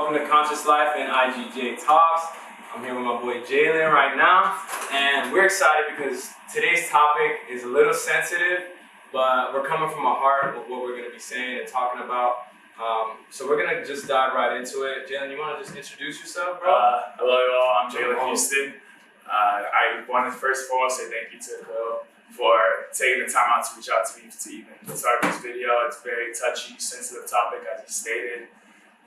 welcome to Conscious Life and IGJ Talks. I'm here with my boy Jalen right now, and we're excited because today's topic is a little sensitive, but we're coming from a heart with what we're going to be saying and talking about. So we're going to just dive right into it. Jalen, you want to just introduce yourself, bro? Hello, y'all. I'm Jalen Houston. I want to first of all say thank you to Khalil for taking the time out to reach out to me to even start this video. It's a very touchy, sensitive topic, as he stated,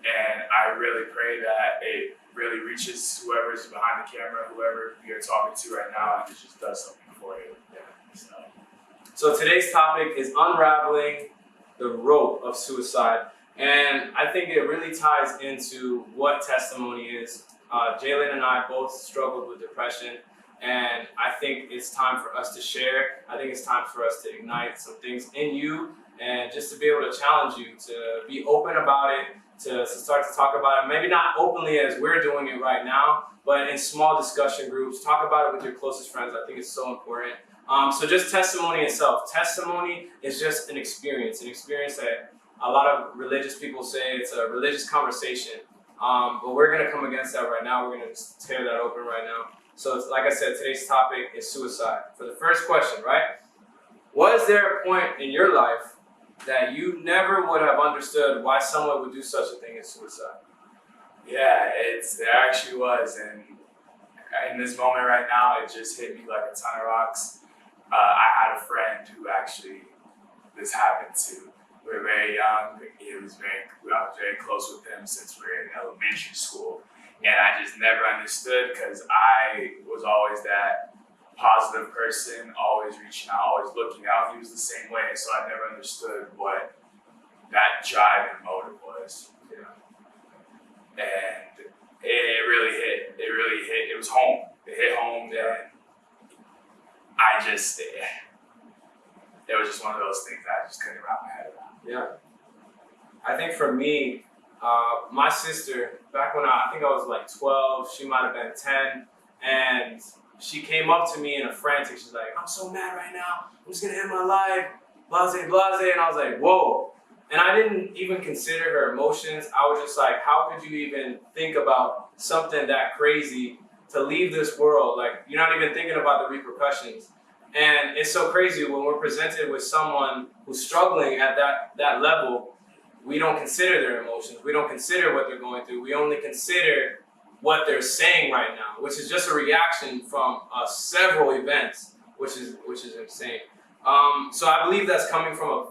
and I really pray that it really reaches whoever's behind the camera, whoever you're talking to right now, and it just does something for you. Yeah. So today's topic is unraveling the rope of suicide, and I think it really ties into what testimony is. Jalen and I both struggled with depression, and I think it's time for us to share. I think it's time for us to ignite some things in you and just to be able to challenge you to be open about it, to start to talk about it. Maybe not openly as we're doing it right now, but in small discussion groups. Talk about it with your closest friends. I think it's so important. So just testimony itself. Testimony is just an experience that a lot of religious people say it's a religious conversation. But we're going to come against that right now. We're going to tear that open right now. So it's, like I said, today's topic is suicide. For the first question, right? Was there a point in your life that you never would have understood why someone would do such a thing as suicide? Yeah, there actually was. And in this moment right now, it just hit me like a ton of rocks. I had a friend who actually this happened to. We were very young. I was very close with him since we were in elementary school. And I just never understood because I was always that positive person, always reaching out, always looking out. He was the same way. So I never understood what that drive and motive was. You know? And it really hit. It really hit. It was home. It hit home. And it was just one of those things that I just couldn't wrap my head around. Yeah. I think for me, my sister, back when I think I was like 12, she might have been 10, and she came up to me in a frantic. She's like, "I'm so mad right now. I'm just gonna end my life, blase, blase." And I was like, whoa. And I didn't even consider her emotions. I was just like, how could you even think about something that crazy to leave this world? Like, you're not even thinking about the repercussions. And it's so crazy when we're presented with someone who's struggling at that level. We don't consider their emotions. We don't consider what they're going through. We only consider what they're saying right now, which is just a reaction from several events, which is insane. So I believe that's coming from a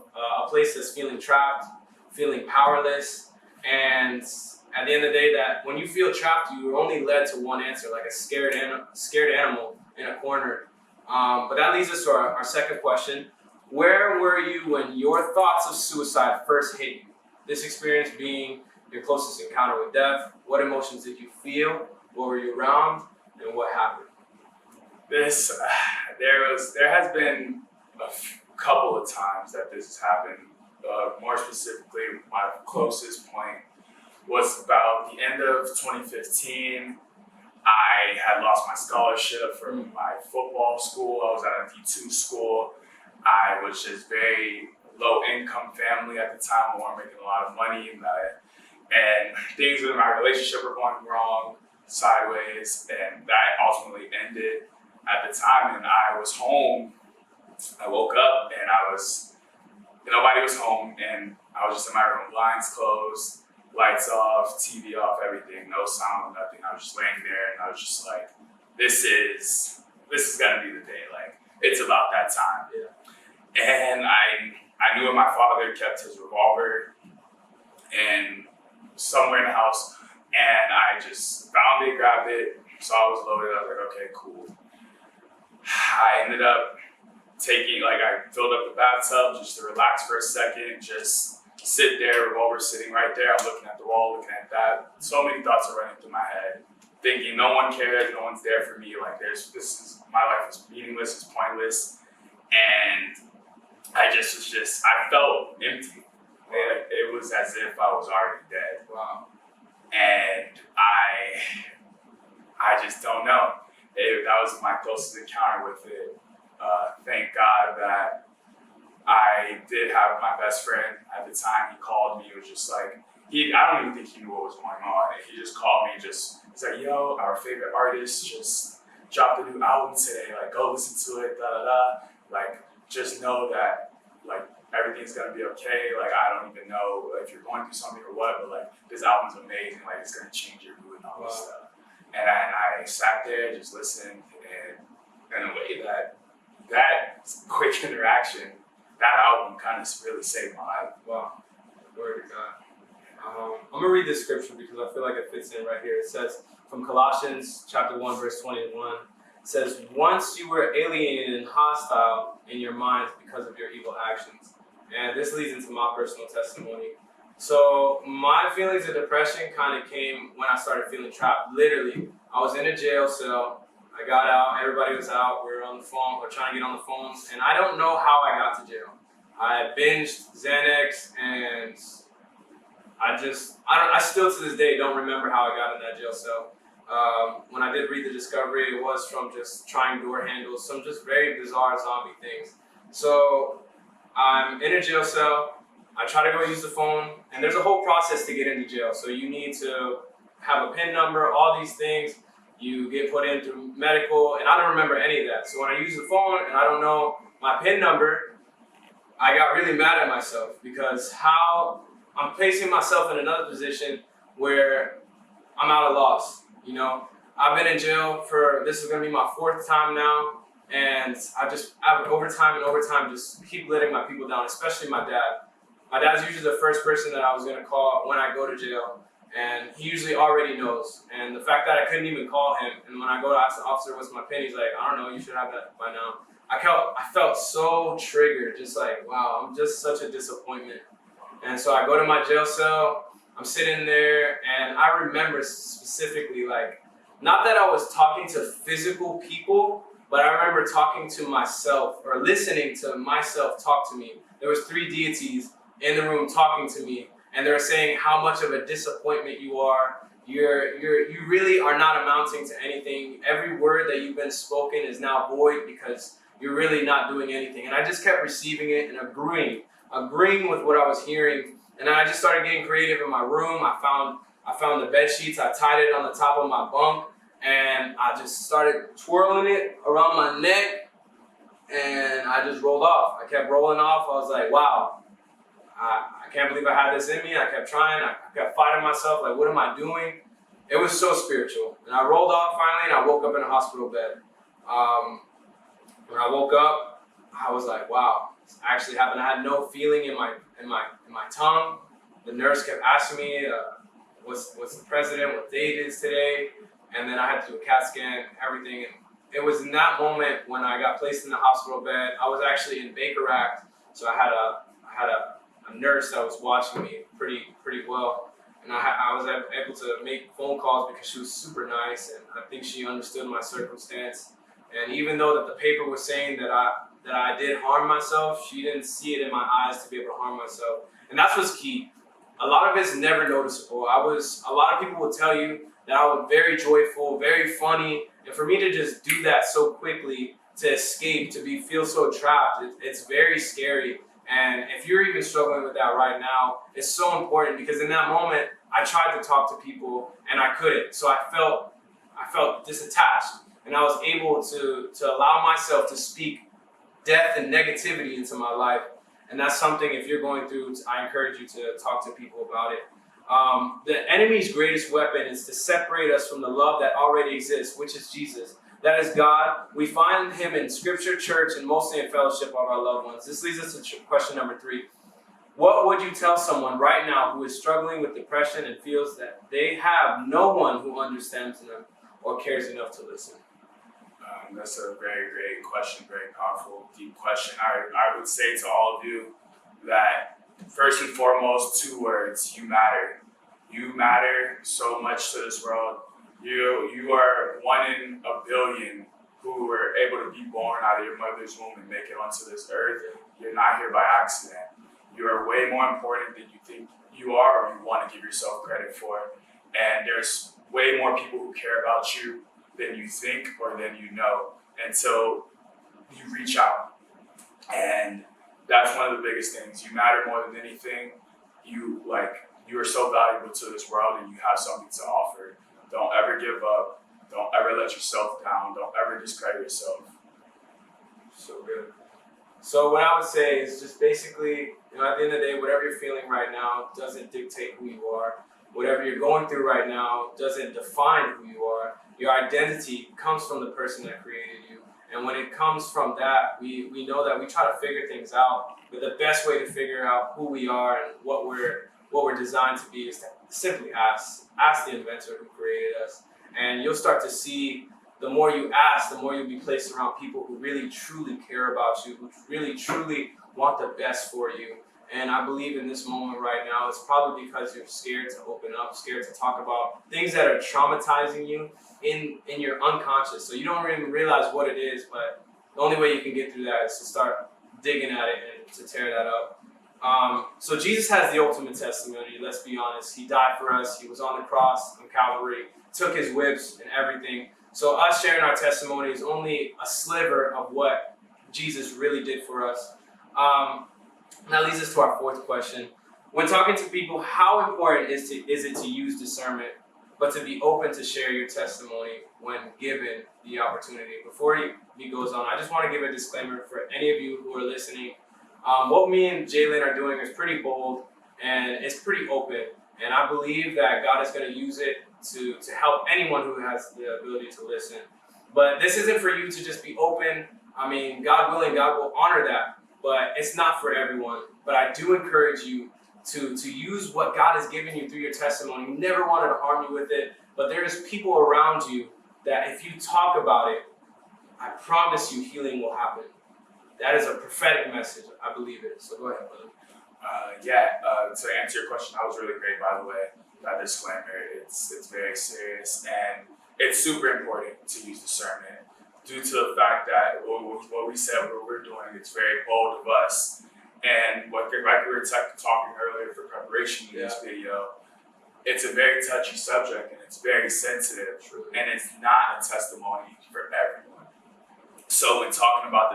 place that's feeling trapped, feeling powerless, and at the end of the day, that when you feel trapped, you are only led to one answer, like a scared animal in a corner. But that leads us to our second question. Where were you when your thoughts of suicide first hit you? This experience being your closest encounter with death. What emotions did you feel? What were you around? And what happened? There has been a couple of times that this has happened. More specifically, my closest point was about the end of 2015. I had lost my scholarship from my football school. I was at a D2 school. I was just very low income family at the time. We weren't making a lot of money, and things with my relationship were going wrong, sideways, and that ultimately ended at the time. And I was home. I woke up and nobody was home, and I was just in my room, blinds closed, lights off, TV off, everything, no sound, nothing. I was just laying there, and I was just like, this is gonna be the day. Like, it's about that time. Yeah. And I knew my father kept his revolver and somewhere in the house, and I just found it, grabbed it, saw it was loaded. I was like, okay, cool. I ended up I filled up the bathtub just to relax for a second, just sit there, revolver sitting right there. I'm looking at the wall, looking at that. So many thoughts are running through my head, thinking no one cares, no one's there for me. Like, my life is meaningless, it's pointless. And I felt empty. It was as if I was already dead. Wow. And I just don't know. That was my closest encounter with it. Thank God that I did have my best friend at the time. He called me. He was just like, I don't even think he knew what was going on. And he just called me, he's like, yo, our favorite artist just dropped a new album today. Like, go listen to it, da da da. Like, just know that, like, everything's gonna be okay. Like, I don't even know if you're going through something or what, but like, this album's amazing. Like, it's gonna change your mood and all this stuff. And I sat there, just listened, and in a way that quick interaction, that album kind of really saved my life. Wow. Glory to God. I'm going to read this scripture because I feel like it fits in right here. It says from Colossians chapter 1, verse 21, it says, once you were alienated and hostile in your minds because of your evil actions. And this leads into my personal testimony. So my feelings of depression kind of came when I started feeling trapped. Literally, I was in a jail cell. I got out, everybody was out, we were on the phone, we're trying to get on the phones, and I don't know how I got to jail. I binged Xanax, and I still to this day don't remember how I got in that jail cell. When I did read the discovery, it was from just trying door handles, some just very bizarre zombie things. So I'm in a jail cell, I try to go use the phone, and there's a whole process to get into jail. So you need to have a PIN number, all these things. You get put in through medical, and I don't remember any of that. So when I use the phone and I don't know my PIN number, I got really mad at myself because how I'm placing myself in another position where I'm at a loss. You know, I've been in jail this is gonna be my 4th time now, and I over time just keep letting my people down, especially my dad. My dad's usually the first person that I was gonna call when I go to jail. And he usually already knows. And the fact that I couldn't even call him, and when I go to ask the officer what's my PIN, he's like, I don't know, you should have that by now. I felt so triggered, just like, wow, I'm just such a disappointment. And so I go to my jail cell, I'm sitting there, and I remember specifically, like, not that I was talking to physical people, but I remember talking to myself, or listening to myself talk to me. There was 3 deities in the room talking to me. And they're saying how much of a disappointment you are. You really are not amounting to anything. Every word that you've been spoken is now void because you're really not doing anything. And I just kept receiving it and agreeing with what I was hearing. And then I just started getting creative in my room. I found the bed sheets. I tied it on the top of my bunk, and I just started twirling it around my neck, and I just rolled off. I kept rolling off. I was like, wow. I can't believe I had this in me. I kept trying. I kept fighting myself. Like, what am I doing? It was so spiritual. And I rolled off finally, and I woke up in a hospital bed. When I woke up, I was like, wow, this actually happened. I had no feeling in my tongue. The nurse kept asking me, what's the president, what date it is today? And then I had to do a CAT scan, everything. And it was in that moment when I got placed in the hospital bed. I was actually in Baker Act, so I had a nurse that was watching me pretty well, and I was able to make phone calls because she was super nice, and I think she understood my circumstance. And even though that the paper was saying that I did harm myself, she didn't see it in my eyes to be able to harm myself, and that's what's key. A lot of it's never noticeable. A lot of people will tell you that I was very joyful, very funny, and for me to just do that so quickly, to escape, to feel so trapped, it's very scary. And if you're even struggling with that right now, it's so important because in that moment, I tried to talk to people and I couldn't. So I felt disattached, and I was able to allow myself to speak death and negativity into my life. And that's something, if you're going through, I encourage you to talk to people about it. The enemy's greatest weapon is to separate us from the love that already exists, which is Jesus. That is God. We find him in scripture, church, and mostly in fellowship of our loved ones. This leads us to question number 3. What would you tell someone right now who is struggling with depression and feels that they have no one who understands them or cares enough to listen? That's a very great question, very powerful, deep question. I would say to all of you that first and foremost, 2 words: you matter. You matter so much to this world. You are 1 in a billion who were able to be born out of your mother's womb and make it onto this earth. You're not here by accident. You are way more important than you think you are or you want to give yourself credit for. And there's way more people who care about you than you think or than you know until you reach out. And that's one of the biggest things. You matter more than anything. you are so valuable to this world and you have something to offer. Don't ever give up. Don't ever let yourself down. Don't ever discredit yourself. So good. So what I would say is just basically, at the end of the day, whatever you're feeling right now doesn't dictate who you are. Whatever you're going through right now doesn't define who you are. Your identity comes from the person that created you. And when it comes from that, we know that we try to figure things out. But the best way to figure out who we are and what we're designed to be is to simply ask the inventor who created us. And you'll start to see, the more you ask, the more you'll be placed around people who really truly care about you, who really truly want the best for you. And I believe in this moment right now, it's probably because you're scared to open up, scared to talk about things that are traumatizing you in your unconscious. So you don't even realize what it is, but the only way you can get through that is to start digging at it and to tear that up. So Jesus has the ultimate testimony, let's be honest. He died for us. He was on the cross on Calvary, took his whips and everything. So us sharing our testimony is only a sliver of what Jesus really did for us. That leads us to our fourth question. When talking to people, how important is it to use discernment, but to be open to share your testimony when given the opportunity? Before he goes on, I just want to give a disclaimer for any of you who are listening. What me and Jalen are doing is pretty bold and it's pretty open. And I believe that God is going to use it to help anyone who has the ability to listen. But this isn't for you to just be open. I mean, God willing, God will honor that. But it's not for everyone. But I do encourage you to use what God has given you through your testimony. He never wanted to harm you with it. But there's people around you that if you talk about it, I promise you healing will happen. That is a prophetic message. I believe it. So go ahead, brother. To answer your question, that was really great, by the way. That disclaimer, it's very serious and it's super important to use discernment due to the fact that what we said, what we're doing, it's very bold of us. And like we were talking earlier for preparation in this video, it's a very touchy subject and it's very sensitive, and it's not a testimony for everyone. So when talking about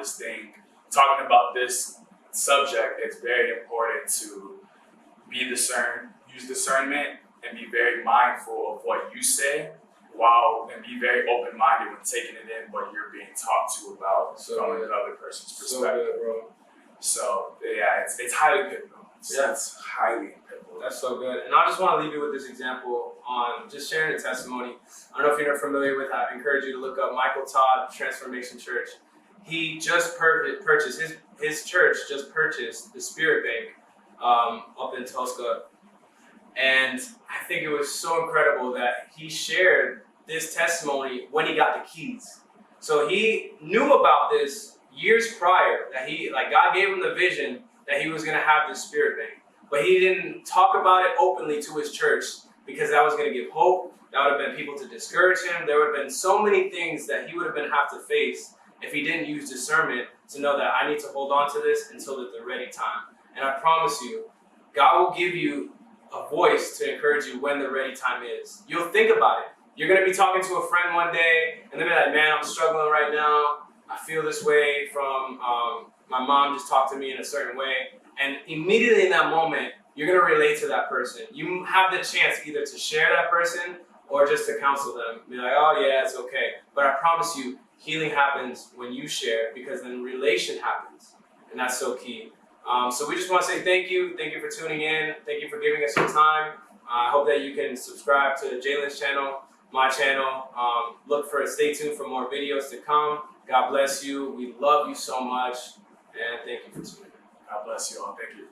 this subject, it's very important to use discernment, and be very mindful of what you say, and be very open-minded when taking it in what you're being talked to about from another person's perspective. So good, bro. So yeah, it's highly pivotal. It's highly pivotal. That's so good. And I just want to leave you with this example on just sharing a testimony. I don't know if you're familiar with that. I encourage you to look up Michael Todd, Transformation Church. He just purchased, his church just purchased the Spirit Bank up in Tulsa. And I think it was so incredible that he shared this testimony when he got the keys. So he knew about this years prior, that God gave him the vision that he was going to have this Spirit Bank. But he didn't talk about it openly to his church because that was going to give hope. That would have been people to discourage him. There would have been so many things that he would have have to face if he didn't use discernment to know that I need to hold on to this until the ready time. And I promise you, God will give you a voice to encourage you when the ready time is. You'll think about it. You're going to be talking to a friend one day, and they'll be like, man, I'm struggling right now. I feel this way from my mom just talked to me in a certain way. And immediately in that moment, you're going to relate to that person. You have the chance either to share that person or just to counsel them. Be like, oh yeah, it's okay. But I promise you, healing happens when you share, because then relation happens. And that's so key. So we just want to say thank you. Thank you for tuning in. Thank you for giving us your time. I hope that you can subscribe to Jalen's channel, my channel. Stay tuned for more videos to come. God bless you. We love you so much. And thank you for tuning in. God bless you all. Thank you.